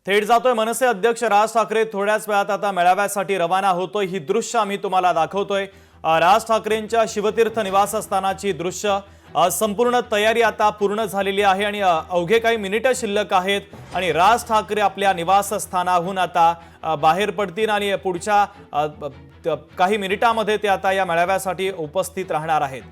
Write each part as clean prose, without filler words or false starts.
थेट जातोय मनसे अध्यक्ष राज ठाकरे थोड्याच वेळात आता मेळाव्यासाठी रवाना होतोय। ही दृश्य आम्ही तुम्हाला दाखवतोय। राज ठाकरेंच्या शिवतीर्थ निवासस्थानाची दृश्य संपूर्ण तयारी आता पूर्ण झालेली आहे आणि अवघे काही मिनिटे शिल्लक आहेत आणि राज ठाकरे आपल्या निवासस्थानाहून आता बाहेर पडतील आणि पुढच्या काही मिनिटांमध्ये ते आता या मेळाव्यासाठी उपस्थित राहणार आहेत।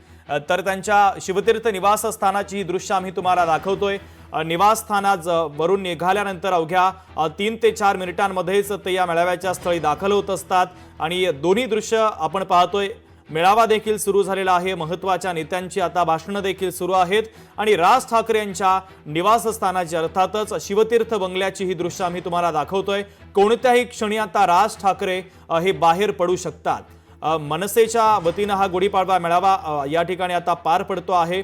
तर त्यांच्या शिवतीर्थ निवासस्थानाची ही दृश्य आम्ही तुम्हाला दाखवतोय। निवासस्थानात वरून निघाल्यानंतर अवघ्या 3 ते 4 मिनिटांमध्येच ते या मेळाव्याच्या स्थळी दाखल होत असतात आणि दोन्ही दृश्य आपण पाहतोय। मेळावा देखील सुरू झालेला आहे। महत्त्वाच्या नेत्यांची आता भाषणं देखील सुरू आहेत आणि राज ठाकरे यांच्या निवासस्थानाची अर्थातच शिवतीर्थ बंगल्याची ही दृश्य आम्ही तुम्हाला दाखवतोय। कोणत्याही क्षणी आता राज ठाकरे हे बाहेर पडू शकतात। मनसेच्या वतीने हा गुढीपाडवा मेळावा या ठिकाणी आता पार पडतो आहे।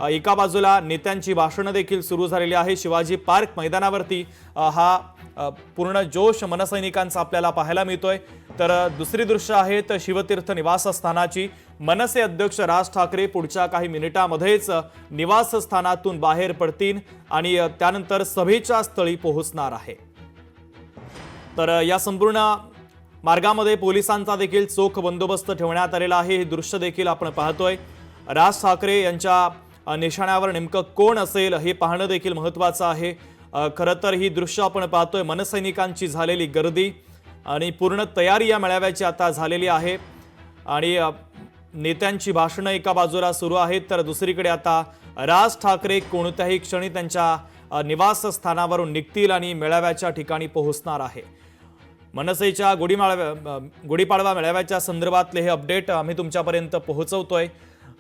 एका बाजूला नेत्यांची भाषणं देखील सुरू झालेली आहे। शिवाजी पार्क मैदानावरती हा पूर्ण जोश मनसैनिकांचा आपल्याला पाहायला मिळतोय। तर दुसरी दृश्य आहेत शिवतीर्थ निवासस्थानाची। मनसे अध्यक्ष राज ठाकरे पुढच्या काही मिनिटांमध्येच निवासस्थानातून बाहेर पडतील आणि त्यानंतर सभेच्या स्थळी पोहोचणार आहे। तर या संपूर्ण मार्गामध्ये पोलिसांचा देखील चोख बंदोबस्त ठेवण्यात आलेला आहे। हे दृश्य देखील आपण पाहतोय। राज ठाकरे यांच्या निशाण्यावर नेमकं कोण असेल हे पाहणं देखील महत्त्वाचं आहे। खरं तर ही दृश्य आपण पाहतोय। मनसैनिकांची झालेली गर्दी आणि पूर्ण तयारी या मेळाव्याची आता झालेली आहे आणि नेत्यांची भाषणं एका बाजूला सुरू आहेत तर दुसरीकडे आता राज ठाकरे कोणत्याही क्षणी त्यांच्या निवासस्थानावरून निघतील आणि मेळाव्याच्या ठिकाणी पोहोचणार आहे। मनसेच्या गुढीपाडवा मेळाव्याच्या संदर्भातले हे अपडेट आम्ही तुमच्यापर्यंत पोहोचवतोय।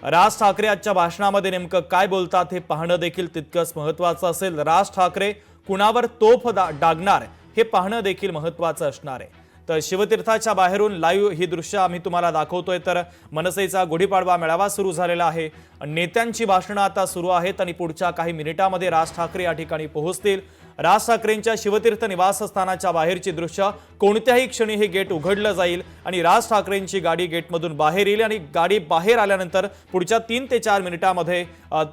राज ठाकरे आजच्या भाषणामध्ये नेमकं काय बोलतात हे पाहणं देखील तितकंच महत्त्वाचं असेल। राज ठाकरे कुणावर तोफ डागणार हे पाहणं देखील महत्त्वाचं असणार आहे। तर शिवतीर्थाच्या बाहेरून लाईव्ह ही दृश्य आम्ही तुम्हाला दाखवतोय। तर मनसेचा गुढीपाडवा मेळावा सुरू झालेला आहे। नेत्यांची भाषणं आता सुरू आहेत आणि पुढच्या काही मिनिटांमध्ये राज ठाकरे या ठिकाणी पोहोचतील। राज ठाकरेंच्या शिवतीर्थ निवासस्थानाच्या बाहेरची दृश्य कोणत्याही क्षणी हे गेट उघडलं जाईल आणि राज ठाकरेंची गाडी गेटमधून बाहेर येईल आणि गाडी बाहेर आल्यानंतर पुढच्या 3 ते 4 मिनिटांमध्ये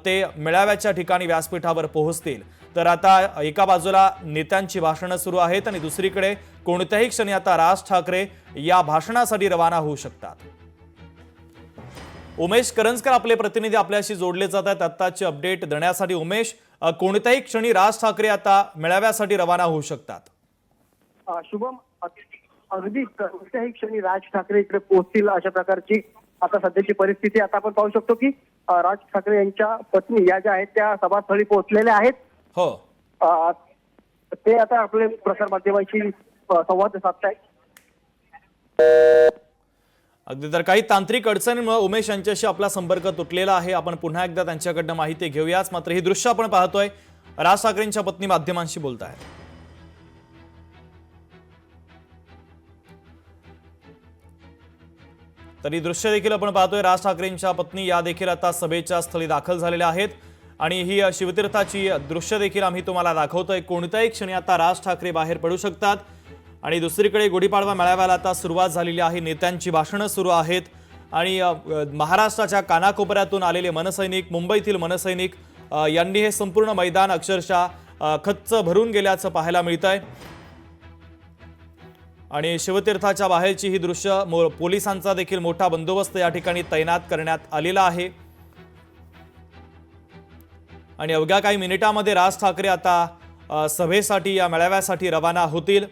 ते मेळाव्याच्या ठिकाणी व्यासपीठावर पोहोचतील। तर आता एका बाजूला नेत्यांची भाषणं सुरू आहेत आणि दुसरीकडे कोणत्याही क्षणी आता राज ठाकरे या भाषणासाठी रवाना होऊ शकतात। उमेश करंजकर आपले प्रतिनिधी आपल्याशी जोडले जात आहेत आत्ताचे अपडेट देण्यासाठी। उमेश, कोणत्याही क्षणी राज ठाकरे आता मेळाव्यासाठी रवाना होऊ शकतात। शुभम, अगदी कोणत्याही क्षणी राज ठाकरे इकडे पोहोचतील अशा प्रकारची आता सध्याची परिस्थिती। आता आपण पाहू शकतो की राज ठाकरे यांच्या पत्नी या ज्या आहेत त्या सभास्थळी पोहोचलेल्या आहेत। हो, ते आता आपले प्रसार माध्यमांशी संवाद साधतायत। अगदी तर काही तांत्रिक अडचणीमुळे उमेश यांच्याशी आपला संपर्क तुटलेला आहे। आपण पुन्हा एकदा त्यांच्याकडनं माहिती घेऊयाच। मात्र ही दृश्य आपण पाहतोय, राज ठाकरेंच्या पत्नी माध्यमांशी बोलत आहेत। तर ही दृश्य देखील आपण पाहतोय। राज ठाकरेंच्या पत्नी या देखील आता सभेच्या स्थळी दाखल झालेल्या आहेत आणि ही शिवतीर्थाची दृश्य देखील आम्ही तुम्हाला दाखवतोय। कोणत्याही क्षणी आता राज ठाकरे बाहेर पडू शकतात आणि दुसरीकडे गुढीपाडवा मेळाव्याला आता सुरुवात झालेली आहे। नेत्यांची भाषणं सुरू आहेत आणि महाराष्ट्राच्या कानाकोपऱ्यातून आलेले मनसैनिक, मुंबईतील मनसैनिक यांनी हे संपूर्ण मैदान अक्षरशः खच्च भरून गेल्याचं पाहायला मिळतंय आणि शिवतीर्थाच्या बाहेरची ही दृश्य पोलिसांचा देखील मोठा बंदोबस्त या ठिकाणी तैनात करण्यात आलेला आहे आणि अवघ्या काही मिनिटांमध्ये राज ठाकरे आता सभेसाठी या मेळाव्यासाठी रवाना होतील।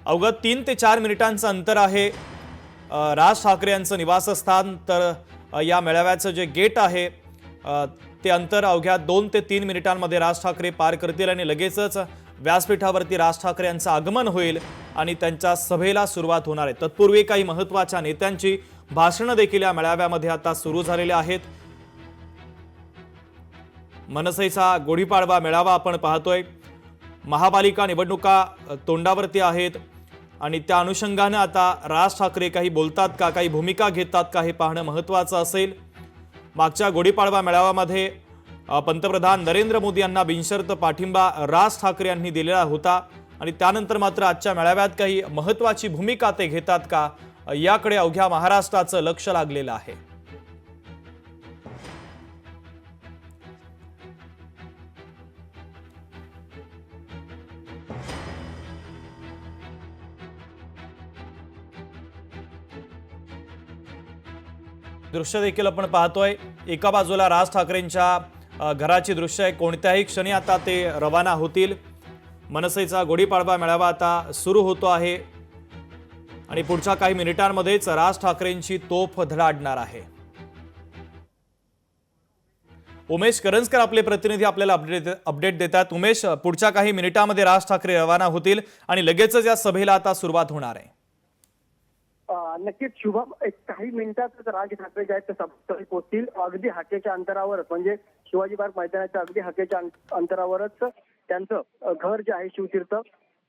अवघं 3 ते 4 मिनिटांचं अंतर आहे राज ठाकरे यांचं निवासस्थान तर या मेळाव्याचं जे गेट आहे ते अंतर अवघ्या 2 ते 3 मिनिटांमध्ये राज ठाकरे पार करतील आणि लगेचच व्यासपीठावरती राज ठाकरे यांचं आगमन होईल आणि त्यांच्या सभेला सुरुवात होणार आहे। तत्पूर्वी काही महत्त्वाच्या नेत्यांची भाषणं देखील या मेळाव्यामध्ये आता सुरू झालेली आहेत। मनसेचा गुढीपाडवा मेळावा आपण पाहतोय। महापालिका निवडणुका तोंडावरती आहेत आणि त्या अनुषंगाने आता राज ठाकरे काही बोलतात का, काही भूमिका घेतात का हे पाहणं महत्त्वाचं असेल। मागच्या गुढीपाडवा मेळाव्यामध्ये पंतप्रधान नरेंद्र मोदी यांना बिनशर्त पाठिंबा राज ठाकरे यांनी दिलेला होता आणि त्यानंतर मात्र आजच्या मेळाव्यात काही महत्त्वाची भूमिका ते घेतात का याकडे अवघ्या महाराष्ट्राचं लक्ष लागलेलं आहे। दृश्य देखील आपण पाहतोय। एका बाजूला राज ठाकरेंच्या घराची दृश्य आहे। कोणत्याही क्षणी आता ते रवाना होतील। मनसेचा गुढीपाडवा मेळावा आता सुरू होतो आहे आणि पुढच्या काही मिनिटांमध्येच राज ठाकरेंची तोफ धडाडणार आहे। उमेश करंजकर आपले प्रतिनिधी आपल्याला अपडेट देतात। उमेश, पुढच्या काही मिनिटांमध्ये राज ठाकरे रवाना होतील आणि लगेचच या सभेला आता सुरुवात होणार आहे। नक्कीच शुभम, एक काही मिनिटातच राज ठाकरे जे आहेत ते सभेस्थळी पोहोचतील। अगदी हाकेच्या अंतरावरच, म्हणजे शिवाजी पार्क मैदानाच्या अगदी हाकेच्या अंतरावरच त्यांचं घर जे आहे शिवतीर्थ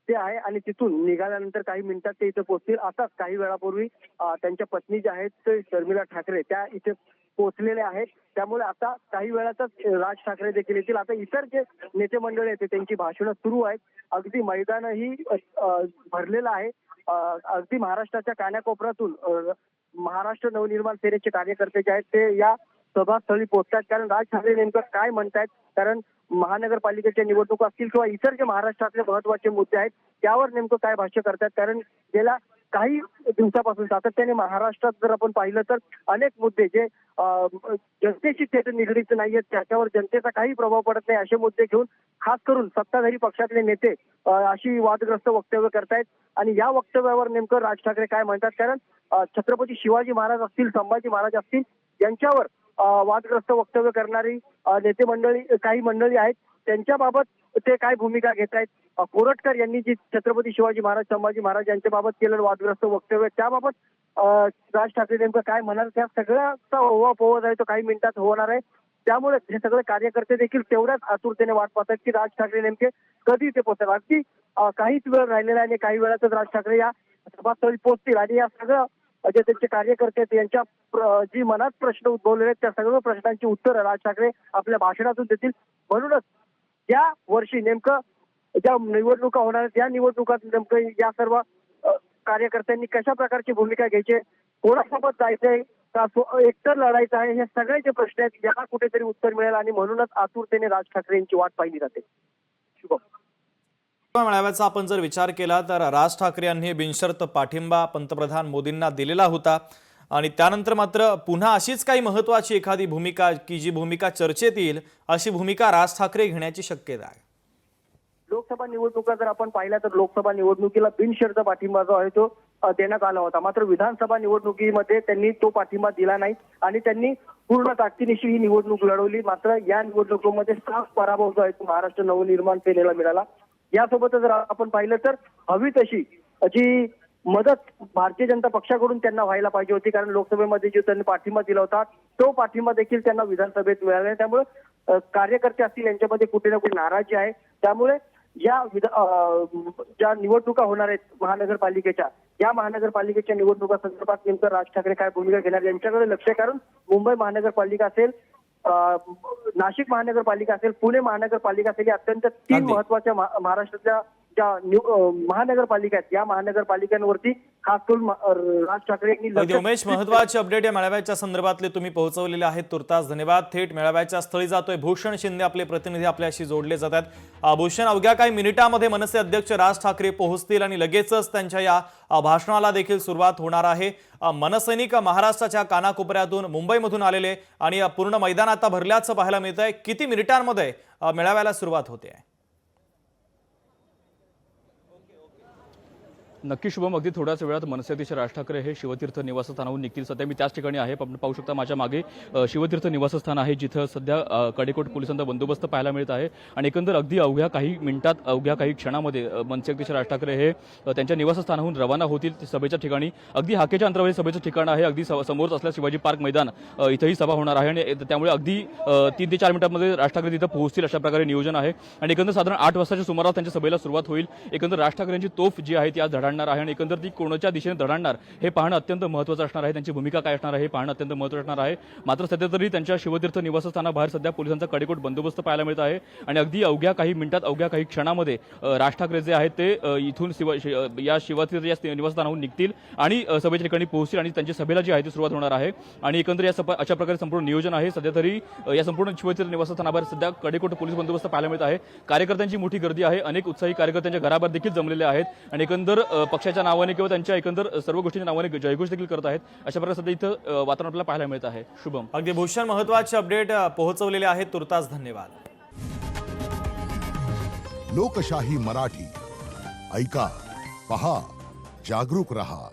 ते आहे आणि तिथून निघाल्यानंतर काही मिनिटात ते इथे पोहोचतील। आताच काही वेळापूर्वी त्यांच्या पत्नी ज्या आहेत ते शर्मिला ठाकरे त्या इथे पोहोचलेल्या आहेत। त्यामुळे आता काही वेळातच राज ठाकरे देखील येतील। आता इतर जे नेते मंडळी आहेत त्यांची भाषणं सुरू आहेत। अगदी मैदानही भरलेलं आहे। अगदी महाराष्ट्राच्या कानाकोपऱ्यातून महाराष्ट्र नवनिर्माण सेनेचे कार्यकर्ते जे आहेत ते या सभास्थळी पोहोचतात। कारण राज ठाकरे नेमकं काय म्हणतायत, कारण महानगरपालिकेच्या निवडणुका असतील किंवा इतर जे महाराष्ट्रातले महत्वाचे मुद्दे आहेत त्यावर नेमकं काय भाष्य करतात। कारण गेल्या काही दिवसापासून सातत्याने महाराष्ट्रात जर आपण पाहिलं तर अनेक मुद्दे जे जनतेशी थेट निगडीत नाहीयेत, त्याच्यावर जनतेचा काही प्रभाव पडत नाही असे मुद्दे घेऊन खास करून सत्ताधारी पक्षातले नेते अशी वादग्रस्त वक्तव्य करतायत। आणि या वक्तव्यावर नेमकं राज ठाकरे काय म्हणतात, कारण छत्रपती शिवाजी महाराज असतील, संभाजी महाराज असतील यांच्यावर वादग्रस्त वक्तव्य करणारी नेते मंडळी काही मंडळी आहेत, त्यांच्याबाबत ते काय भूमिका घेत आहेत। कोरटकर यांनी जी छत्रपती शिवाजी महाराज, संभाजी महाराज यांच्याबाबत केलेलं वादग्रस्त वक्तव्य त्याबाबत राज ठाकरे नेमकं काय म्हणाल, त्या सगळ्याचा ओवापोवा आहे तो काही मिनिटात होणार आहे। त्यामुळे हे सगळे कार्यकर्ते देखील तेवढ्याच आतुरतेने वाट पाहतात की राज ठाकरे नेमके कधी ते पोहोचतात। अगदी काहीच वेळ राहिलेला आहे आणि काही वेळातच राज ठाकरे या सभास्थळी पोहोचतील आणि या सगळं जे त्यांचे कार्यकर्ते आहेत यांच्या जी मनात प्रश्न उद्भवलेले आहेत त्या सर्व प्रश्नांची उत्तरं राज ठाकरे आपल्या भाषणातून देतील। म्हणूनच या वर्षी नेमकं ज्या निवडणुका होणार आहेत त्या निवडणुकात नेमकं या सर्व कार्यकर्त्यांनी कशा प्रकारची भूमिका घ्यायची, कोणासोबत जायचंय का एकतर लढायचं आहे, हे सगळे जे प्रश्न आहेत याला कुठेतरी उत्तर मिळेल आणि म्हणूनच आतुरतेने राज ठाकरे यांची वाट पाहिली जाते। मेळाव्याचा आपण जर विचार केला तर राज ठाकरे यांनी बिनशर्त पाठिंबा पंतप्रधान मोदींना दिलेला होता आणि त्यानंतर मात्र पुन्हा अशीच काही महत्त्वाची एखादी भूमिका की जी भूमिका चर्चेत येईल अशी भूमिका राज ठाकरे घेण्याची शक्यता आहे। लोकसभा निवडणुका जर आपण पाहिल्या तर लोकसभा निवडणुकीला बिनशर्त पाठिंबा जो आहे तो देण्यात आला होता, मात्र विधानसभा निवडणुकीमध्ये त्यांनी तो पाठिंबा दिला नाही आणि त्यांनी पूर्ण ताकदीनिशी ही निवडणूक लढवली। मात्र या निवडणुकीमध्ये साफ पराभव जो आहे तो महाराष्ट्र नवनिर्माण सेनेला मिळाला। यासोबतच जर आपण पाहिलं तर हवी तशी जी मदत भारतीय जनता पक्षाकडून त्यांना व्हायला पाहिजे होती, कारण लोकसभेमध्ये जो त्यांनी पाठिंबा दिला होता तो पाठिंबा देखील त्यांना विधानसभेत मिळाला नाही। त्यामुळे कार्यकर्ते असतील यांच्यामध्ये कुठे ना कुठे नाराजी आहे। त्यामुळे या ज्या निवडणुका होणार आहेत महानगरपालिकेच्या, या महानगरपालिकेच्या निवडणुका संदर्भात नेमकं राज ठाकरे काय भूमिका घेणार यांच्याकडे लक्ष आहे। कारण मुंबई महानगरपालिका असेल, नाशिक महानगरपालिका असेल, पुणे महानगरपालिका असेल, या अत्यंत तीन महत्वाच्या महाराष्ट्रातल्या ज्या महानगरपालिका आहेत या महानगरपालिकांवरती खास करून राज ठाकरे यांनी उमेश, महत्वाचे अपडेट या मेळाव्याच्या संदर्भातले तुम्ही पोहोचवलेले आहेत, तुर्तास धन्यवाद। थेट मेळाव्याच्या स्थळी जातोय भूषण शिंदे, आपले प्रतिनिधी आपल्याशी जोडले जात आहेत। भूषण, अवघ्या काही मिनिटांमध्ये मनसे अध्यक्ष राज ठाकरे पोहोचतील आणि लगेचच त्यांच्या या भाषणाला देखील सुरुवात होणार आहे। मनसैनिक महाराष्ट्राच्या कानाकोपऱ्यातून मुंबईमधून आलेले आणि पूर्ण मैदान आता भरल्याचं पाहायला मिळतंय। किती मिनिटांमध्ये मेळाव्याला सुरुवात होते आहे? नक्की शुभम, अगदी थोड्याच वेळात मनसे अध्यक्ष राज ठाकरे हे शिवतीर्थ निवासस्थानाहून निघतील। सध्या मी त्याच ठिकाणी आहे, आपण पाहू शकता माझ्या मागे शिवतीर्थ निवासस्थान आहे, जिथं सध्या कडेकोट पोलिसांचा बंदोबस्त पाहायला मिळत आहे आणि एकंदर अगदी अवघ्या काही मिनिटात, अवघ्या काही क्षणामध्ये मनसे अध्यक्ष राज ठाकरे हे त्यांच्या निवासस्थानाहून रवाना होतील सभेच्या ठिकाणी। अगदी हाकेच्या अंतरावर सभेचं ठिकाण आहे, अगदी समोरच असल्या शिवाजी पार्क मैदान इथंही सभा होणार आहे आणि त्यामुळे अगदी 3 ते 4 मिनिटांमध्ये राज ठाकरे तिथं पोहोचतील अशा प्रकारे नियोजन आहे आणि एकंदर साधारण 8 वाजताच्या सुमारास त्यांच्या सभेला सुरुवात होईल। एकंदर राज ठाकरेंची तोफ जी आहे ती आज धडाडणार आहे आणि एकंदर ती कोणाच्या दिशेने धडाडणार हे पाहणं अत्यंत महत्त्वाचं असणार आहे, त्यांची भूमिका काय असणार आहे हे पाहणं अत्यंत महत्त्वाचं असणार आहे। मात्र सध्या तरी त्यांच्या शिवतीर्थ निवासस्थानाबाहेर सध्या पोलिसांचा कडेकोट बंदोबस्त पाहायला मिळत आहे आणि अगदी अवघ्या काही मिनिटात, अवघ्या काही क्षणामध्ये राज ठाकरे जे आहेत ते इथून या शिवतीर्थ या निवासस्थानाहून निघतील आणि सभेच्या ठिकाणी पोहोचतील आणि त्यांच्या सभेला जी आहे ती सुरुवात होणार आहे आणि एकंदर या अशा प्रकारे संपूर्ण नियोजन आहे। सध्या तरी या संपूर्ण शिवतीर्थ निवासस्थानाबाहेर सध्या कडेकोट पोलीस बंदोबस्त पाहायला मिळत आहे। कार्यकर्त्यांची मोठी गर्दी आहे, अनेक उत्साही कार्यकर्त्यांच्या घराबाहेर देखील जमलेले आहेत आणि एकंदर पक्षाच्या नावाने किंवा त्यांच्या एकंदर सर्व गोष्टींच्या नावाने जयघोष देखील करत आहेत. अशा प्रकारे सध्या इथं वातावरण आपल्याला पाहायला मिळत आहे. शुभम. अगदी भूषण, महत्वाचे अपडेट पोहोचवलेले आहेत. तुर्तास धन्यवाद. लोकशाही मराठी ऐका, पहा, जागरूक रहा.